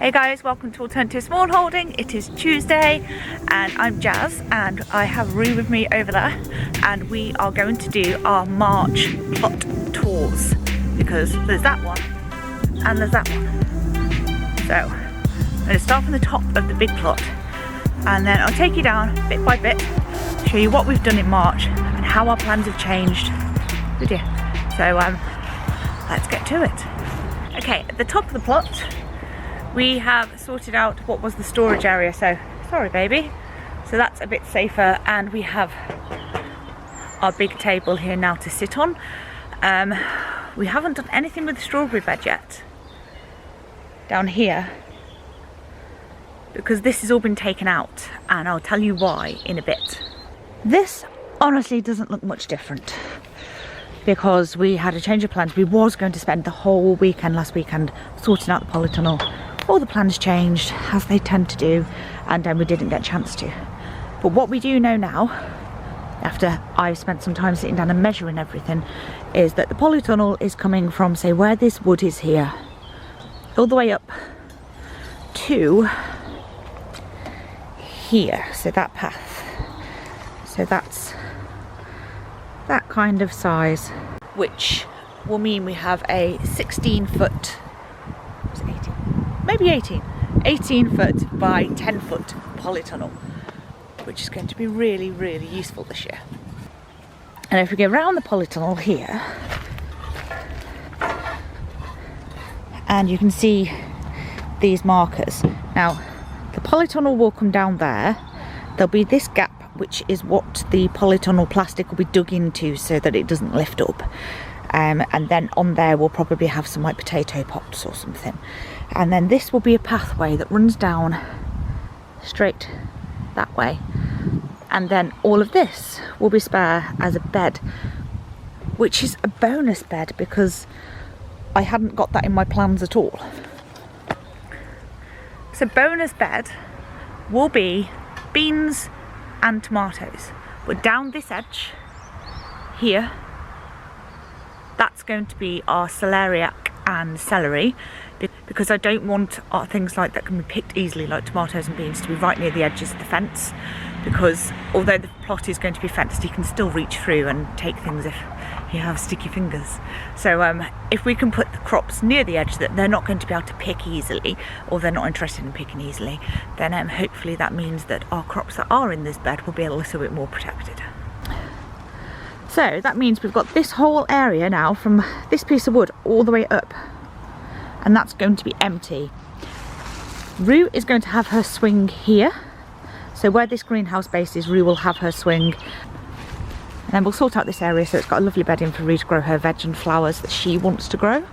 Hey guys, welcome to Alternative Smallholding. It is Tuesday and I'm Jazz and I have Roo with me over there and we are going to do our March plot tours because there's that one and there's that one. So I'm going to start from the top of the big plot and then I'll take you down bit by bit, show you what we've done in March and how our plans have changed. Good dear. So let's get to it. Okay, at the top of the plot we have sorted out what was the storage area, so sorry baby, so that's a bit safer, and we have our big table here now to sit on. We haven't done anything with the strawberry bed yet down here because this has all been taken out and I'll tell you why in a bit. This honestly doesn't look much different because we had a change of plans. We was going to spend the whole weekend last weekend sorting out the polytunnel. All the plans changed, as they tend to do, and then we didn't get a chance to. But what we do know now, after I've spent some time sitting down and measuring everything, is that the polytunnel is coming from, say, where this wood is here, all the way up to here, so that path. So that's that kind of size, which will mean we have a 16-foot, maybe 18 foot by 10 foot polytunnel, which is going to be really, really useful this year. And if we go around the polytunnel here, and you can see these markers. Now, the polytunnel will come down there. There'll be this gap, which is what the polytunnel plastic will be dug into so that it doesn't lift up. And then on there we'll probably have some like potato pots or something. And then this will be a pathway that runs down straight that way. And then all of this will be spare as a bed, which is a bonus bed because I hadn't got that in my plans at all. So bonus bed will be beans and tomatoes. But down this edge here, that's going to be our celeriac and celery, because I don't want things like that can be picked easily, like tomatoes and beans, to be right near the edges of the fence, because although the plot is going to be fenced, you can still reach through and take things if you have sticky fingers. So if we can put the crops near the edge that they're not going to be able to pick easily, or they're not interested in picking easily, then hopefully that means that our crops that are in this bed will be a little bit more protected. So that means we've got this whole area now from this piece of wood all the way up, and that's going to be empty. Roo is going to have her swing here, so where this greenhouse base is, Roo will have her swing, and then we'll sort out this area so it's got a lovely bedding for Roo to grow her veg and flowers that she wants to grow.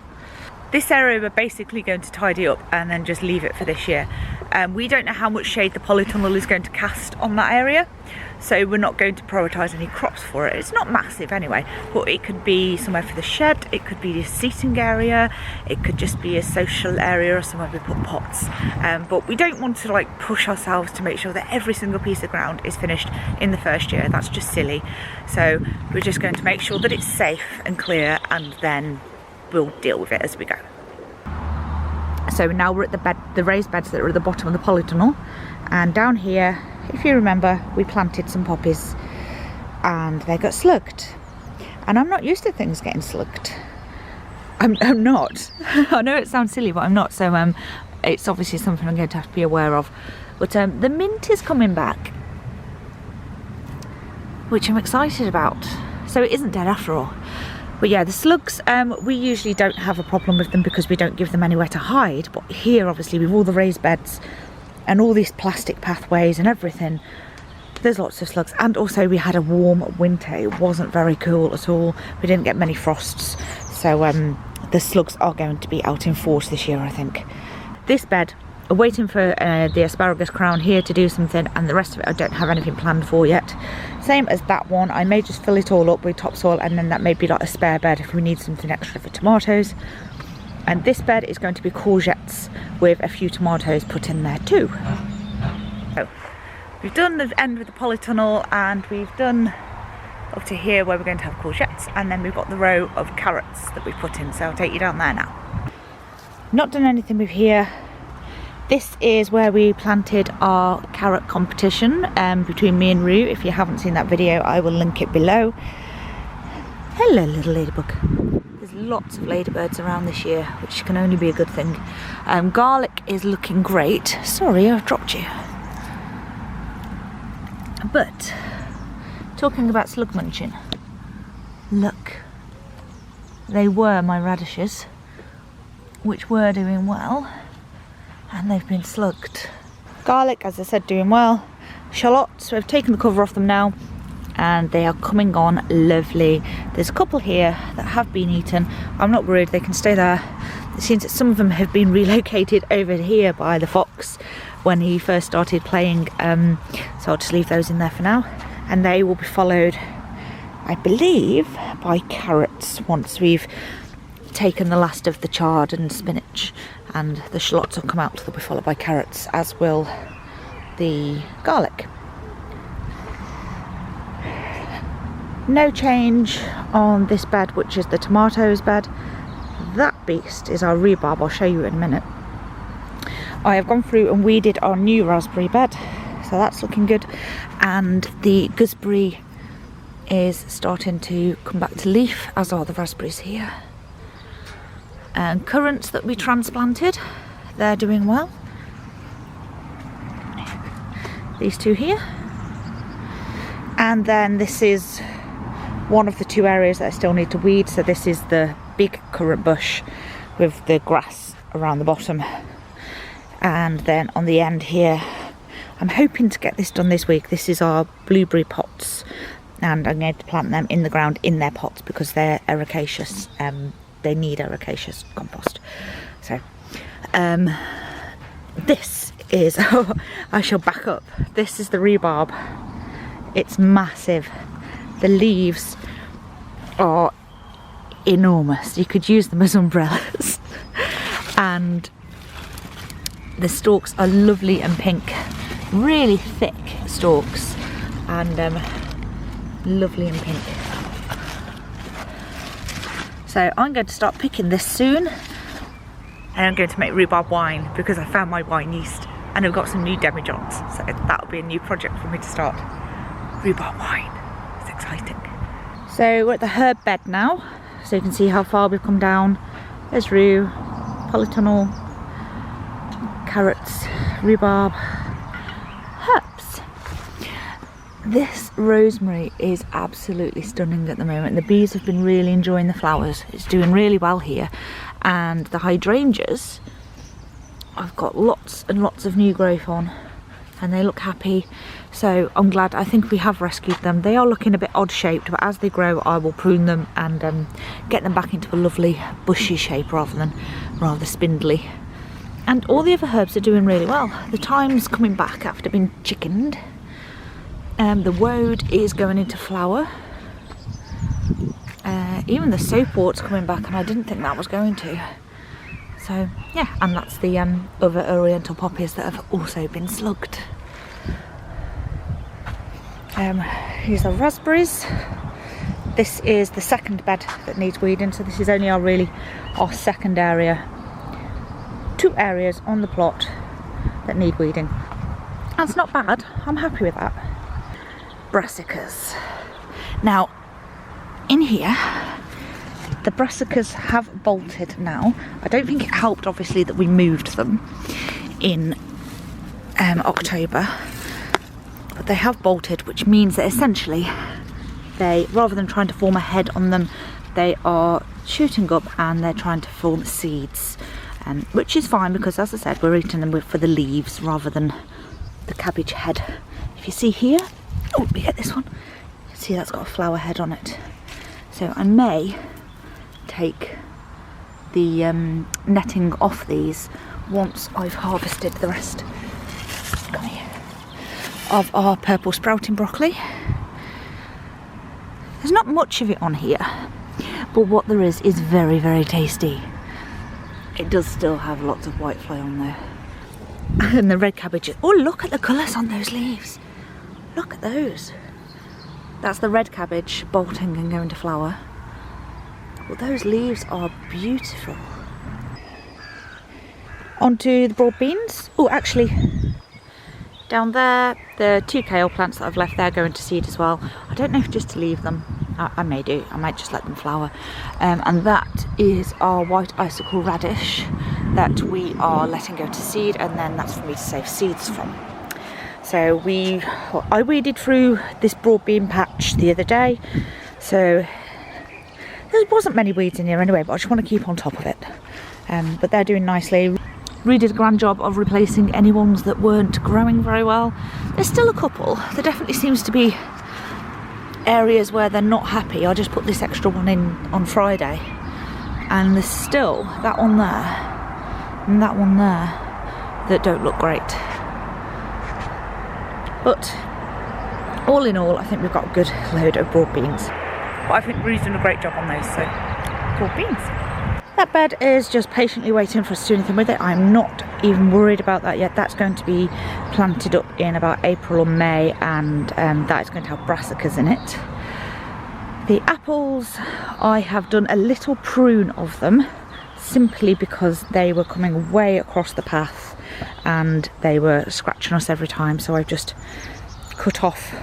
This area we're basically going to tidy up and then just leave it for this year. We don't know how much shade the polytunnel is going to cast on that area, so we're not going to prioritise any crops for it. It's not massive anyway, but it could be somewhere for the shed, it could be a seating area, it could just be a social area or somewhere we put pots. But we don't want to like push ourselves to make sure that every single piece of ground is finished in the first year. That's just silly. So we're just going to make sure that it's safe and clear, and then we'll deal with it as we go. So now we're at the raised beds that are at the bottom of the polytunnel, and down here, if you remember, we planted some poppies and they got slugged, and I'm not used to things getting slugged. I'm not. I know it sounds silly, but I'm not. So it's obviously something I'm going to have to be aware of. But the mint is coming back, which I'm excited about. So it isn't dead after all. But yeah, the slugs, we usually don't have a problem with them because we don't give them anywhere to hide. But here, obviously, with all the raised beds and all these plastic pathways and everything, there's lots of slugs. And also we had a warm winter. It wasn't very cool at all. We didn't get many frosts. So the slugs are going to be out in force this year, I think. This bed, waiting for the asparagus crown here to do something, and the rest of it I don't have anything planned for yet. Same as that one, I may just fill it all up with topsoil, and then that may be like a spare bed if we need something extra for tomatoes. And this bed is going to be courgettes with a few tomatoes put in there too. So we've done the end with the polytunnel, and we've done up to here where we're going to have courgettes, and then we've got the row of carrots that we put in, so I'll take you down there now. Not done anything with here. This is where we planted our carrot competition between me and Roo. If you haven't seen that video, I will link it below. Hello, little ladybug. There's lots of ladybirds around this year, which can only be a good thing. Garlic is looking great. Sorry, I've dropped you. But, talking about slug munching, look. They were my radishes, which were doing well, and they've been slugged. Garlic, as I said, doing well. Shallots, we've taken the cover off them now, and they are coming on lovely. There's a couple here that have been eaten. I'm not worried, they can stay there. It seems that some of them have been relocated over here by the fox when he first started playing, so I'll just leave those in there for now. And they will be followed, I believe, by carrots once we've taken the last of the chard and spinach, and the shallots will come out. They'll be followed by carrots, as will the garlic. No change on this bed, which is the tomatoes bed. That beast is our rhubarb. I'll show you in a minute. I have gone through and weeded our new raspberry bed, so that's looking good, and the gooseberry is starting to come back to leaf, as are the raspberries here. And currants that we transplanted, they're doing well. These two here. And then this is one of the two areas that I still need to weed. So this is the big currant bush with the grass around the bottom. And then on the end here, I'm hoping to get this done this week. This is our blueberry pots, and I'm going to plant them in the ground in their pots because they're ericaceous. They need ericaceous compost. So this is, oh, I shall back up. This is the rhubarb. It's massive. The leaves are enormous. You could use them as umbrellas. And the stalks are lovely and pink. Really thick stalks, and lovely and pink. So I'm going to start picking this soon, and I'm going to make rhubarb wine because I found my wine yeast and I've got some new demijohns, so that'll be a new project for me to start. Rhubarb wine, it's exciting. So we're at the herb bed now, so you can see how far we've come down. There's rue, polytunnel, carrots, rhubarb, herbs. This rosemary is absolutely stunning at the moment. The bees have been really enjoying the flowers. It's doing really well here. And the hydrangeas, I've got lots and lots of new growth on, and they look happy. So I'm glad. I think we have rescued them. They are looking a bit odd shaped, but as they grow I will prune them and get them back into a lovely bushy shape rather than rather spindly. And all the other herbs are doing really well. The thyme's coming back after being chickened. The woad is going into flower. Even the soapwort's coming back, and I didn't think that was going to. So yeah, and that's the other oriental poppies that have also been slugged. Here's the raspberries. This is the second bed that needs weeding, so this is only our second area. 2 areas on the plot that need weeding. That's not bad, I'm happy with that. Brassicas. Now, in here, the brassicas have bolted now. I don't think it helped, obviously, that we moved them in October, but they have bolted, which means that essentially they, rather than trying to form a head on them, they are shooting up and they're trying to form seeds. Which is fine because, as I said, we're eating them for the leaves rather than the cabbage head. If you see here, oh, we get this one. You see that's got a flower head on it. So I may take the netting off these once I've harvested the rest. Come here. Of our purple sprouting broccoli. There's not much of it on here, but what there is very, very tasty. It does still have lots of white fly on there. And the red cabbages. Oh, look at the colours on those leaves. Look at those. That's the red cabbage bolting and going to flower. Well, those leaves are beautiful. Onto the broad beans. Oh, actually, down there, the 2 kale plants that I've left there go into seed as well. I don't know if just to leave them. I may do. I might just let them flower. And that is our white icicle radish that we are letting go to seed, and then that's for me to save seeds from. So I weeded through this broad bean patch the other day, so there wasn't many weeds in here anyway, but I just want to keep on top of it. But they're doing nicely. Roo did a grand job of replacing any ones that weren't growing very well. There's still a couple. There definitely seems to be areas where they're not happy. I just put this extra one in on Friday, and there's still that one there and that one there that don't look great. But all in all, I think we've got a good load of broad beans. But I think Roo's done a great job on those, so broad beans. That bed is just patiently waiting for us to do anything with it. I'm not even worried about that yet. That's going to be planted up in about April or May, and that is going to have brassicas in it. The apples, I have done a little prune of them, simply because they were coming way across the path and they were scratching us every time, so I've just cut off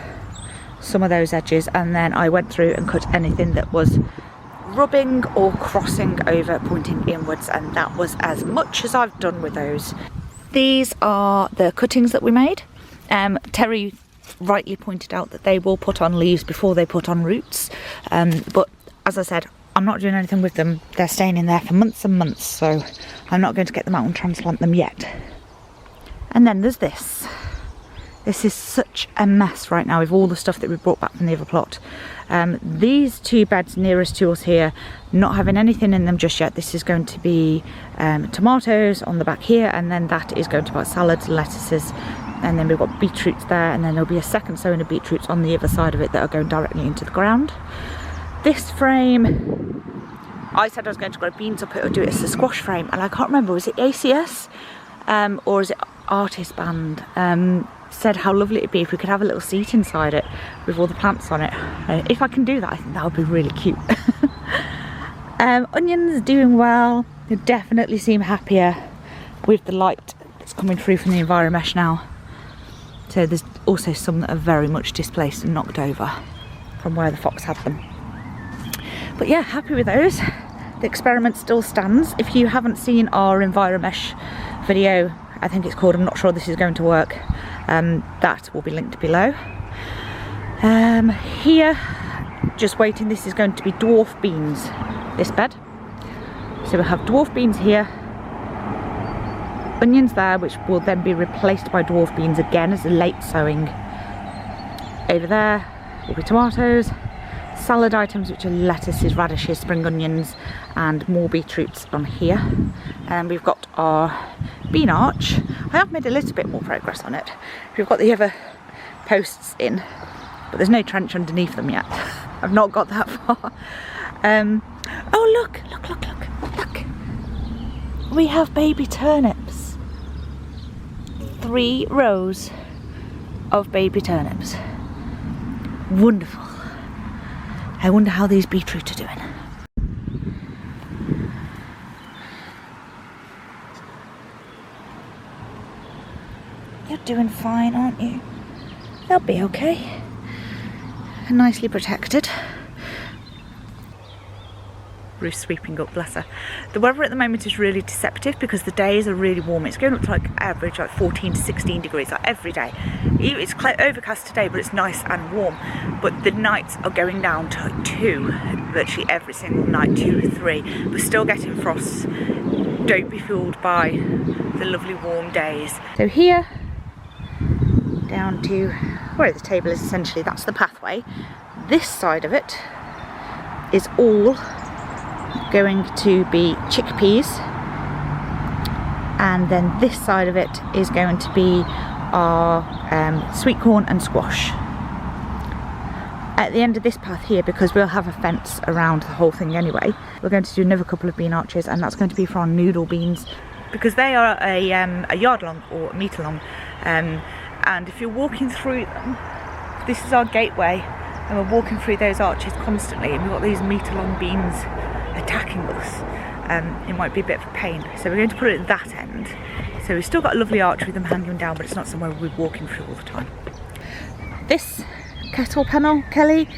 some of those edges, and then I went through and cut anything that was rubbing or crossing over, pointing inwards, and that was as much as I've done with those. These are the cuttings that we made. Terry rightly pointed out that they will put on leaves before they put on roots, but as I said, I'm not doing anything with them. They're staying in there for months and months, so I'm not going to get them out and transplant them yet. And then there's this. This is such a mess right now with all the stuff that we brought back from the other plot. These 2 beds nearest to us here, not having anything in them just yet. This is going to be tomatoes on the back here, and then that is going to be salads, lettuces, and then we've got beetroots there, and then there'll be a second sowing of beetroots on the other side of it that are going directly into the ground. This frame, I said I was going to grow beans up it or do it as a squash frame, and I can't remember, was it ACS or is it Artist Band? Said how lovely it'd be if we could have a little seat inside it with all the plants on it. If I can do that, I think that would be really cute. Onions doing well. They definitely seem happier with the light that's coming through from the EnviroMesh now. So there's also some that are very much displaced and knocked over from where the fox had them. But yeah, happy with those. The experiment still stands. If you haven't seen our EnviroMesh video, I think it's called I'm Not Sure This Is Going to Work, that will be linked below. Here, just waiting, this is going to be dwarf beans, this bed. So we'll have dwarf beans here, onions there, which will then be replaced by dwarf beans again as a late sowing. Over there will be tomatoes, salad items, which are lettuces, radishes, spring onions, and more beetroots on here. And we've got our bean arch. I have made a little bit more progress on it. We've got the other posts in, but there's no trench underneath them yet. I've not got that far. Oh look, look, look, look, look. We have baby turnips. 3 rows of baby turnips. Wonderful. I wonder how these beetroots are doing. You're doing fine, aren't you? They'll be okay. Nicely protected. Ruth's sweeping up, bless her. The weather at the moment is really deceptive because the days are really warm. It's going up to like average like 14 to 16 degrees like every day. It's overcast today, but it's nice and warm. But the nights are going down to like 2, virtually every single night, 2 or 3. We're still getting frosts. Don't be fooled by the lovely warm days. So here, down to where the table is, essentially that's the pathway. This side of it is all going to be chickpeas, and then this side of it is going to be our sweet corn and squash. At the end of this path here, because we'll have a fence around the whole thing anyway, we're going to do another couple of bean arches, and that's going to be for our noodle beans because they are a yard long or a metre long, and if you're walking through them, this is our gateway and we're walking through those arches constantly, and we've got these metre long beans attacking us, it might be a bit of a pain. So we're going to put it at that end. So we've still got a lovely arch with them hanging down, but it's not somewhere we'll be walking through all the time. This kettle panel, Kelly,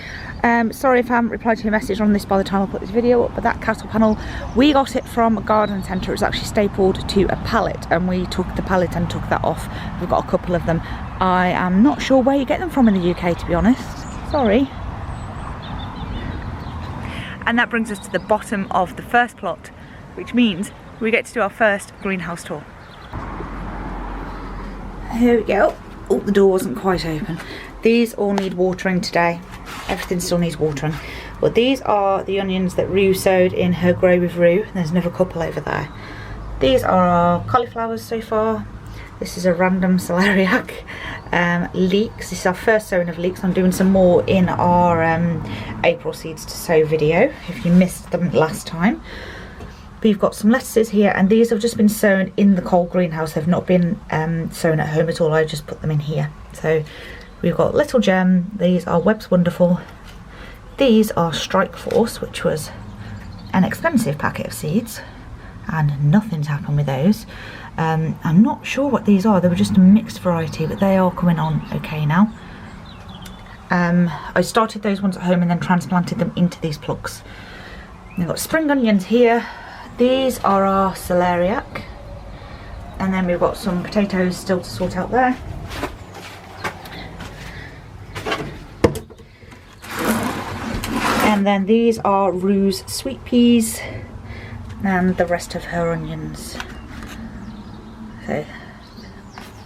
sorry if I haven't replied to your message on this by the time I put this video up, but that kettle panel, we got it from a garden centre. It was actually stapled to a pallet, and we took the pallet and took that off. We've got a couple of them. I am not sure where you get them from in the UK, to be honest. Sorry. And that brings us to the bottom of the first plot, which means we get to do our first greenhouse tour. Here we go. Oh, the door wasn't quite open. These all need watering today. Everything still needs watering. But these are the onions that Roo sowed in her Grow with Roo. There's another couple over there. These are our cauliflowers so far. This is a random celeriac. Leeks. This is our first sowing of leeks. I'm doing some more in our April seeds to sow video, if you missed them last time. We've got some lettuces here, and these have just been sown in the cold greenhouse. They've not been sown at home at all. I just put them in here. So we've got Little Gem. These are Webb's Wonderful. These are Strike Force, which was an expensive packet of seeds, and nothing's happened with those. I'm not sure what these are. They were just a mixed variety, but they are coming on okay now. I started those ones at home and then transplanted them into these plugs. We've got spring onions here. These are our celeriac, and then we've got some potatoes still to sort out there. And then these are Roo's sweet peas and the rest of her onions. So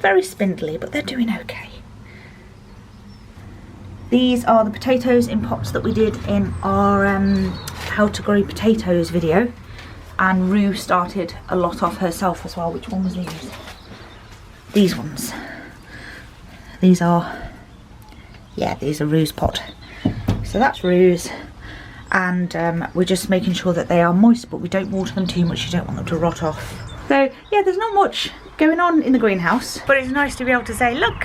very spindly, but they're doing okay. These are the potatoes in pots that we did in our how to grow potatoes video. And Roo started a lot off herself as well. Which one was these? These ones. These are, yeah, these are Roo's pot. So that's Roo's. And we're just making sure that they are moist, but we don't water them too much. You don't want them to rot off. So yeah, there's not much going on in the greenhouse. But it's nice to be able to say, look,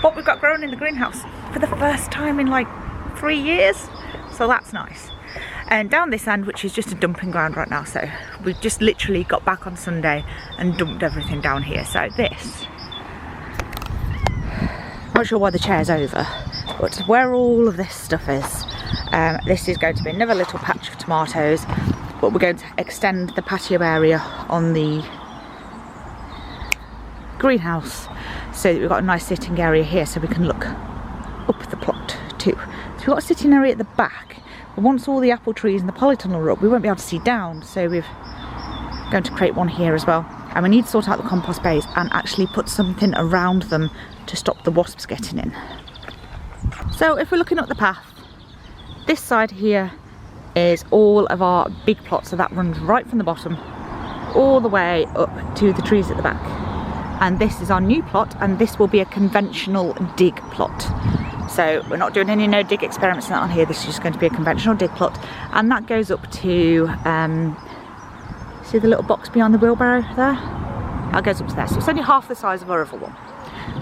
what we've got growing in the greenhouse for the first time in like 3 years. So that's nice. And down this end, which is just a dumping ground right now, so we've just literally got back on Sunday and dumped everything down here. So this, I'm not sure why the chair's over, but where all of this stuff is, this is going to be another little patch of tomatoes, but we're going to extend the patio area on the greenhouse so that we've got a nice sitting area here, so we can look up the plot too. So we've got a sitting area at the back. Once all the apple trees and the polytunnel are up, we won't be able to see down, so we're going to create one here as well. And we need to sort out the compost bays and actually put something around them to stop the wasps getting in. So if we're looking up the path, this side here is all of our big plots, so that runs right from the bottom all the way up to the trees at the back. And this is our new plot, and this will be a conventional dig plot. So we're not doing any no dig experiments on here. This is just going to be a conventional dig plot, and that goes up to see the little box behind the wheelbarrow there? That goes up to there. So it's only half the size of our other one,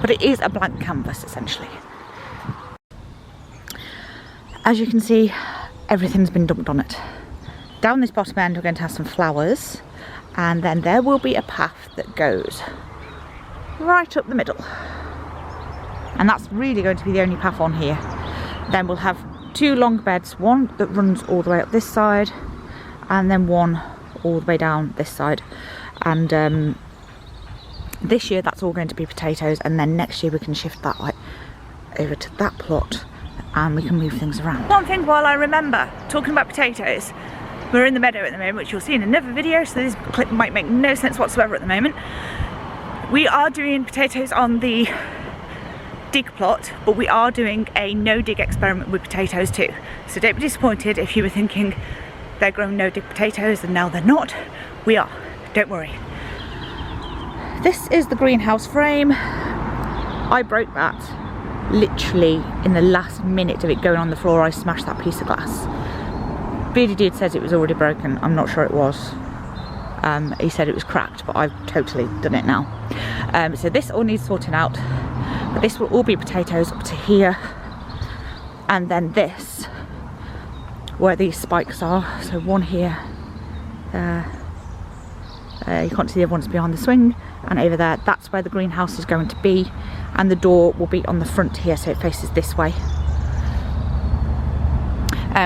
but it is a blank canvas essentially. As you can see, everything's been dumped on it. Down this bottom end we're going to have some flowers, and then there will be a path that goes right up the middle. And that's really going to be the only path on here. Then we'll have two long beds, one that runs all the way up this side, and then one all the way down this side. And this year that's all going to be potatoes, and then next year we can shift that like over to that plot and we can move things around. One thing while I remember, talking about potatoes, we're in the meadow at the moment, which you'll see in another video, so this clip might make no sense whatsoever at the moment. We are doing potatoes on the dig plot, but we are doing a no dig experiment with potatoes too. So don't be disappointed if you were thinking they're growing no dig potatoes and now they're not. We are, don't worry. This is the greenhouse frame. I broke that literally in the last minute of it going on the floor. I smashed that piece of glass. Beardy Dude says it was already broken. I'm not sure it was. He said it was cracked, but I've totally done it now. So this all needs sorting out. But this will all be potatoes up to here. And then this, where these spikes are. So one here, there, You can't see the other ones behind the swing, and over there, that's where the greenhouse is going to be, and the door will be on the front here, so it faces this way.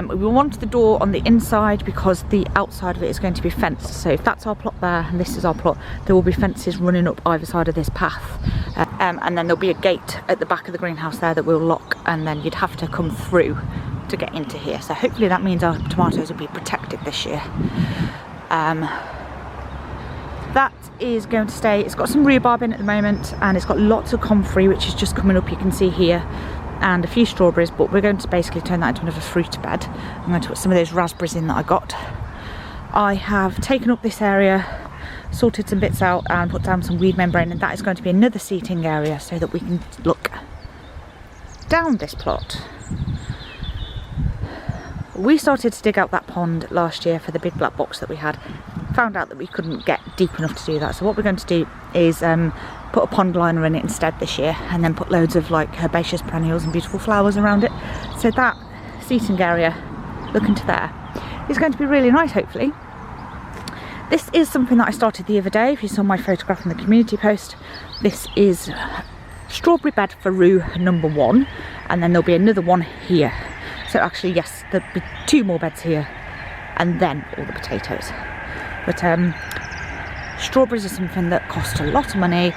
We want the door on the inside because the outside of it is going to be fenced. So if that's our plot there and this is our plot, there will be fences running up either side of this path. And then there'll be a gate at the back of the greenhouse there that we'll lock, and then you'd have to come through to get into here. So hopefully that means our tomatoes will be protected this year. That is going to stay. It's got some rhubarb in at the moment, and it's got lots of comfrey, which is just coming up, you can see here, and a few strawberries, but we're going to basically turn that into another fruit bed. I'm going to put some of those raspberries in that I got. I have taken up this area, sorted some bits out and put down some weed membrane, and that is going to be another seating area so that we can look down this plot. We started to dig out that pond last year for the big black box that we had. Found out that we couldn't get deep enough to do that, so what we're going to do is put a pond liner in it instead this year, and then put loads of like herbaceous perennials and beautiful flowers around it. So that seating area, looking to there, is going to be really nice, hopefully. This is something that I started the other day. If you saw my photograph in the community post, this is strawberry bed for Roo #1, and then there'll be another one here. So actually, yes, there'll be 2 more beds here, and then all the potatoes. But strawberries are something that cost a lot of money,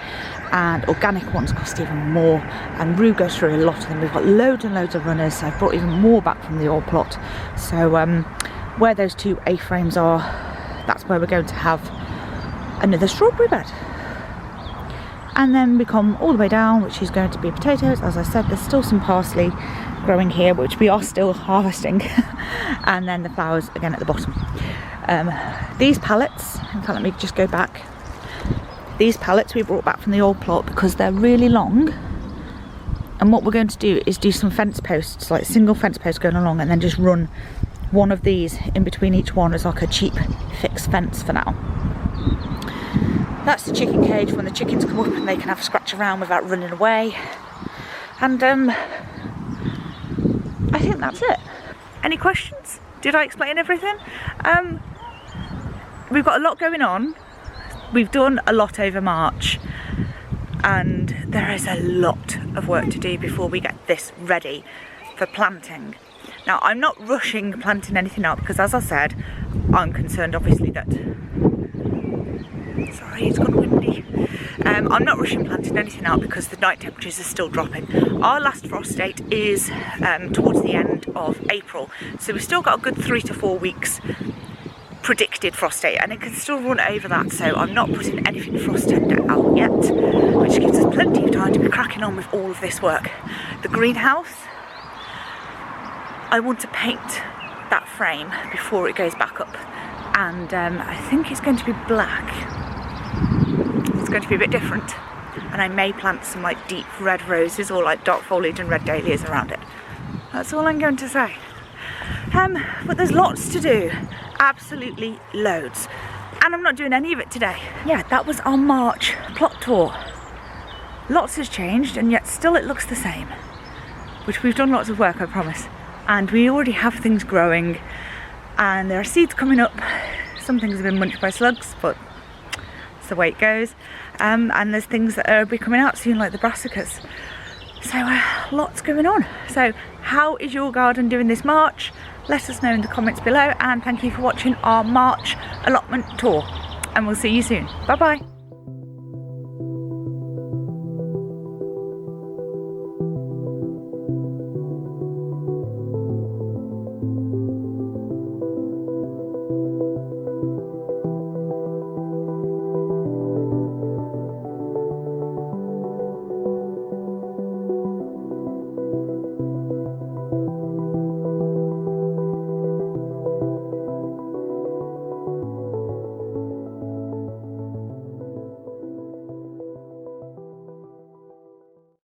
and organic ones cost even more, and Roo goes through a lot of them. We've got loads and loads of runners, so I've brought even more back from the old plot. So where those 2 A-frames are, that's where we're going to have another strawberry bed. And then we come all the way down, which is going to be potatoes. As I said, there's still some parsley growing here, which we are still harvesting. And then the flowers again at the bottom. These pallets, in fact, let me just go back. These pallets we brought back from the old plot because they're really long. And what we're going to do is do some fence posts, like single fence posts going along, and then just run one of these in between each one as like a cheap fixed fence for now. That's the chicken cage when the chickens come up and they can have a scratch around without running away. And I think that's it. Any questions? Did I explain everything? We've got a lot going on. We've done a lot over March, and there is a lot of work to do before we get this ready for planting. Now, I'm not rushing planting anything out because, as I said, I'm concerned obviously that, sorry, it's gone windy. I'm not rushing planting anything out because the night temperatures are still dropping. Our last frost date is towards the end of April, so we've still got a good 3 to 4 weeks predicted frost date, and it can still run over that, so I'm not putting anything frost tender out yet, which gives us plenty of time to be cracking on with all of this work. The greenhouse, I want to paint that frame before it goes back up, and I think it's going to be black. It's going to be a bit different, and I may plant some like deep red roses or like dark foliage and red dahlias around it. That's all I'm going to say. But there's lots to do, absolutely loads, and I'm not doing any of it today. Yeah, that was our March plot tour. Lots has changed, and yet still it looks the same, which we've done lots of work, I promise, and we already have things growing, and there are seeds coming up. Some things have been munched by slugs, but it's the way it goes, and there's things that are coming out soon, like the Brassicas. So lots going on. So how is your garden doing this March? Let us know in the comments below, and thank you for watching our March allotment tour, and we'll see you soon. Bye bye.